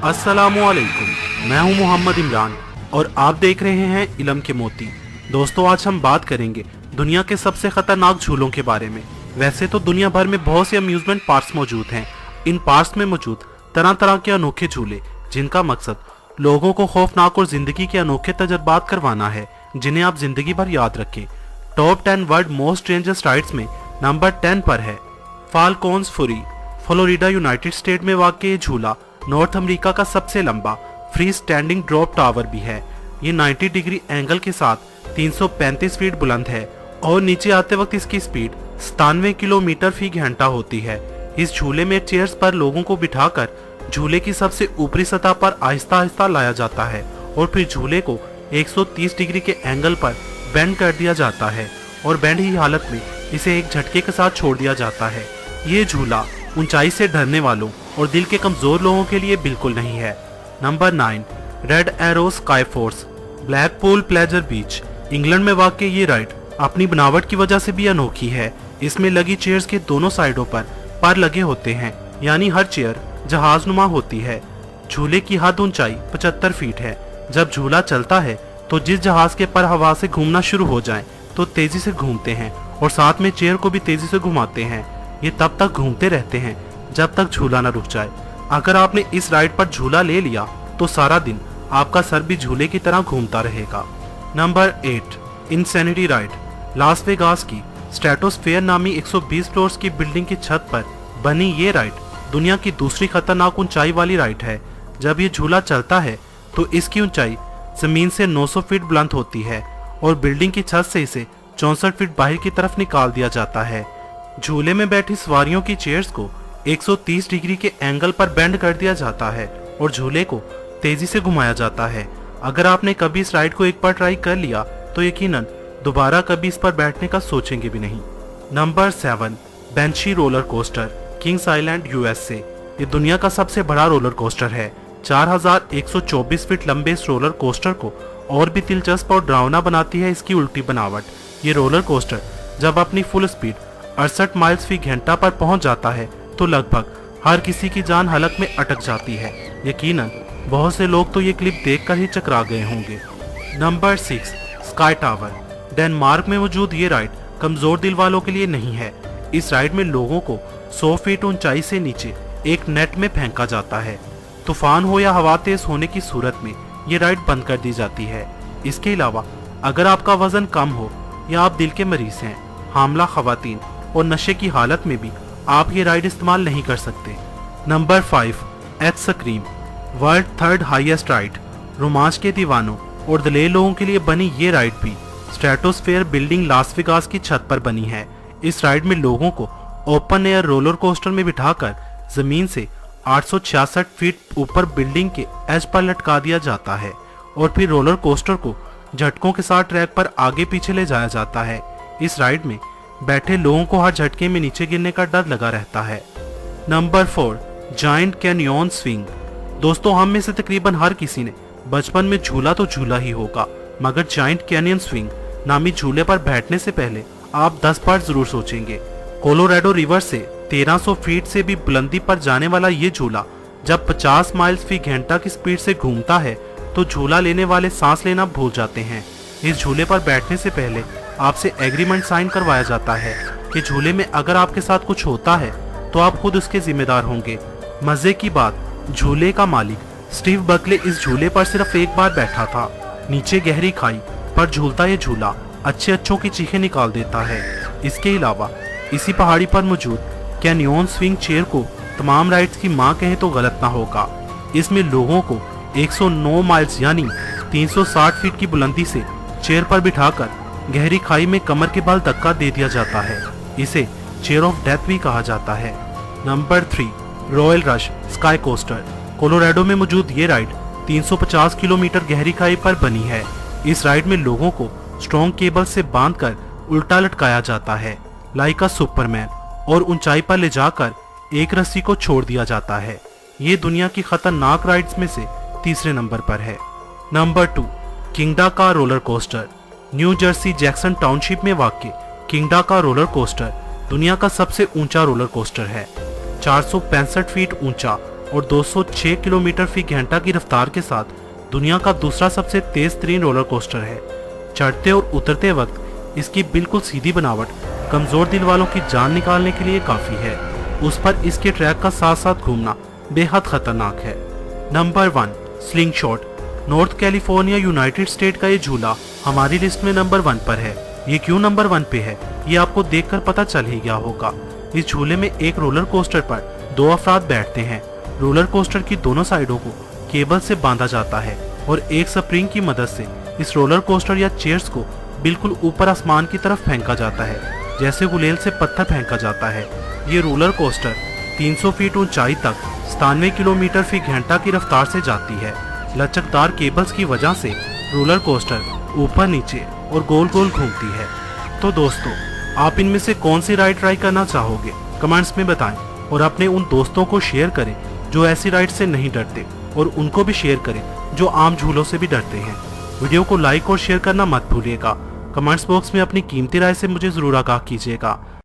अस्सलामुअलैकुम, मैं हूं मोहम्मद इमरान और आप देख रहे हैं इल्म के मोती। दोस्तों, आज हम बात करेंगे दुनिया के सबसे खतरनाक झूलों के बारे में। वैसे तो दुनिया भर में बहुत से अम्यूजमेंट पार्क्स मौजूद हैं। इन पार्क्स में मौजूद तरह तरह के अनोखे झूले, जिनका मकसद लोगों को खौफनाक और जिंदगी के अनोखे तजर्बात करवाना है, जिन्हें आप जिंदगी भर याद रखें। Top 10 world most strangers rides में नंबर 10 पर है फाल्कोन्स फुरी। फ्लोरिडा, यूनाइटेड स्टेट में वाक़ ये झूला नॉर्थ अमेरिका का सबसे लंबा फ्री स्टैंडिंग ड्रॉप टावर भी है। ये 90 डिग्री एंगल के साथ 335 फीट बुलंद है और नीचे आते वक्त इसकी स्पीड 97 किलोमीटर फी घंटा होती है। इस झूले में चेयर्स पर लोगों को बिठाकर झूले की सबसे ऊपरी सतह पर आहिस्ता आहिस्ता लाया जाता है और फिर झूले को 130 डिग्री के एंगल पर बेंड कर दिया जाता है और बेंड ही हालत में इसे एक झटके के साथ छोड़ दिया जाता है। ये झूला ऊंचाई से डरने वालों और दिल के कमजोर लोगों के लिए बिल्कुल नहीं है। Number 9, red arrow sky force, Blackpool pleasure beach. England में वाक़ ये राइड अपनी बनावट की वजह से भी अनोखी है। इसमें लगी चेयर्स के दोनों साइडों पर लगे होते हैं, यानी हर चेयर जहाजनुमा होती है। झूले की हद ऊंचाई 75 फीट है। जब झूला चलता है तो जिस जहाज के पर हवा से घूमना शुरू हो जाए तो तेजी से घूमते हैं और साथ में चेयर को भी तेजी से घुमाते हैं। ये तब तक घूमते रहते हैं जब तक झूला न रुक जाए। अगर आपने इस राइड पर झूला ले लिया तो सारा दिन आपका सर भी झूले की तरह घूमता रहेगा। Number 8, insanity ride. Las Vegas की स्ट्रेटोस्फेयर नामी 120 फ्लोर्स की बिल्डिंग की छत पर बनी ये राइड दुनिया की दूसरी खतरनाक ऊंचाई वाली राइड है। जब ये झूला चलता है तो इसकी ऊंचाई जमीन से 900 फीट बुलंद होती है और बिल्डिंग की छत से इसे 64 फीट बाहर की तरफ निकाल दिया जाता है। झूले में बैठी सवारियों की चेयर्स को 130 डिग्री के एंगल पर बेंड कर दिया जाता है और झूले को तेजी से घुमाया जाता है। अगर आपने कभी इस राइड को एक बार ट्राई कर लिया तो यकीनन दोबारा कभी इस पर बैठने का सोचेंगे भी नहीं। Number 7, Banshee roller coaster, Kings Island, USA. ये दुनिया का सबसे बड़ा रोलर कोस्टर है। 4124 फीट लंबे इस रोलर कोस्टर को और भी दिलचस्प और डरावना बनाती है इसकी उल्टी बनावट। ये रोलर कोस्टर जब अपनी फुल स्पीड 68 माइल्स फी घंटा पर पहुंच जाता है तो लगभग हर किसी की जान हलक में अटक जाती है। यकीनन बहुत से लोग तो ये क्लिप देखकर ही चकरा गए होंगे। Number 6, sky tower. डेनमार्क में मौजूद ये राइड कमजोर दिल वालों के लिए नहीं है। इस राइड में लोगों को 100 फीट ऊंचाई से नीचे एक नेट में फेंका जाता है। तूफान हो या हवा तेज होने की सूरत में ये राइड बंद कर दी जाती है। इसके अलावा अगर आपका वजन कम हो या आप दिल के मरीज हैं, हामला खवातीन और नशे की हालत में भी आप ये राइड इस्तेमाल नहीं कर सकते। Number 5, extreme, world 3rd highest ride. रोमांच के दीवानों और दलेर लोगों के लिए बनी ये राइड भी स्ट्रेटोस्फेयर बिल्डिंग लास वेगास की छत पर बनी है। इस राइड में लोगों को ओपन एयर रोलर कोस्टर में बिठाकर जमीन से 866 फीट ऊपर बिल्डिंग के एज पर लटका दिया जाता है और फिर रोलर कोस्टर को झटकों के साथ ट्रैक पर आगे पीछे ले जाया जाता है। इस राइड में बैठे लोगों को हर झटके में नीचे गिरने का डर लगा रहता है। Number 4, giant canyon swing. दोस्तों, हम में से तकरीबन हर किसी ने बचपन में झूला तो झूला ही होगा, मगर जायंट कैनियन स्विंग नामी झूले पर बैठने से पहले आप 10 बार जरूर सोचेंगे। कोलोराडो रिवर से 1300 फीट से भी बुलंदी पर जाने वाला ये झूला जब 50 माइल्स फी घंटा की स्पीड से घूमता है तो झूला लेने वाले सांस लेना भूल जाते हैं। इस झूले पर बैठने से पहले आपसे एग्रीमेंट साइन करवाया जाता है कि झूले में अगर आपके साथ कुछ होता है तो आप खुद उसके जिम्मेदार होंगे। मजे की बात, झूले का मालिक स्टीव बकले इस झूले पर सिर्फ एक बार बैठा था। नीचे गहरी खाई पर झूलता ये झूला अच्छों की चीखें निकाल देता है। इसके अलावा इसी पहाड़ी पर मौजूद कैनियन स्विंग चेयर को तमाम राइड्स की मां कहें तो गलत ना होगा। इसमें लोगों को 109 माइल्स यानी 360 फीट की बुलंदी से चेयर पर बिठाकर गहरी खाई में कमर के बल धक्का दे दिया जाता है। इसे चेयर ऑफ डेथ भी कहा जाता है। Number 3, royal rush sky coaster. Colorado में मौजूद ये राइड 350 किलोमीटर गहरी खाई पर बनी है। इस राइड में लोगों को स्ट्रॉन्ग केबल से बांधकर उल्टा लटकाया जाता है लाइक अ सुपरमैन और ऊंचाई पर ले जाकर एक रस्सी को छोड़ दिया जाता है। ये दुनिया की खतरनाक राइड्स में से तीसरे नंबर पर है। नंबर 2, किंगडा का roller coaster. New Jersey Jackson township में वाक़ किंगडा का रोलर कोस्टर दुनिया का सबसे ऊंचा रोलर कोस्टर है। 465 फीट ऊंचा और 206 किलोमीटर फी घंटा की रफ्तार के साथ दुनिया का दूसरा सबसे तेज तरीन रोलर कोस्टर है। चढ़ते और उतरते वक्त इसकी बिल्कुल सीधी बनावट कमजोर दिल वालों की जान निकालने के लिए काफी है। उस पर इसके ट्रैक का साथ साथ घूमना बेहद खतरनाक है। Number 1, sling shot. North California United state का ये झूला हमारी लिस्ट में नंबर 1 पर है। ये क्यों नंबर 1 पे है ये आपको देखकर पता चल ही गया होगा। इस झूले में एक रोलर कोस्टर पर 2 अफराद बैठते हैं। रोलर कोस्टर की दोनों साइडों को केबल से बांधा जाता है और एक स्प्रिंग की मदद से इस रोलर कोस्टर या चेयर्स को बिल्कुल ऊपर आसमान की तरफ फेंका जाता है, जैसे गुलेल से पत्थर फेंका जाता है। ये रोलर कोस्टर 300 फीट ऊंचाई तक 97 किलोमीटर फी घंटा की रफ्तार से जाती है। लचकदार केबल्स की वजह से रोलर कोस्टर ऊपर नीचे और गोल गोल घूमती है। तो दोस्तों, आप इनमें से कौन सी राइड ट्राई करना चाहोगे कमेंट्स में बताएं और अपने उन दोस्तों को शेयर करें जो ऐसी राइड से नहीं डरते, और उनको भी शेयर करें जो आम झूलों से भी डरते हैं। वीडियो को लाइक और शेयर करना मत भूलिएगा। कमेंट्स बॉक्स में अपनी कीमती राय से मुझे जरूर आगाह कीजिएगा।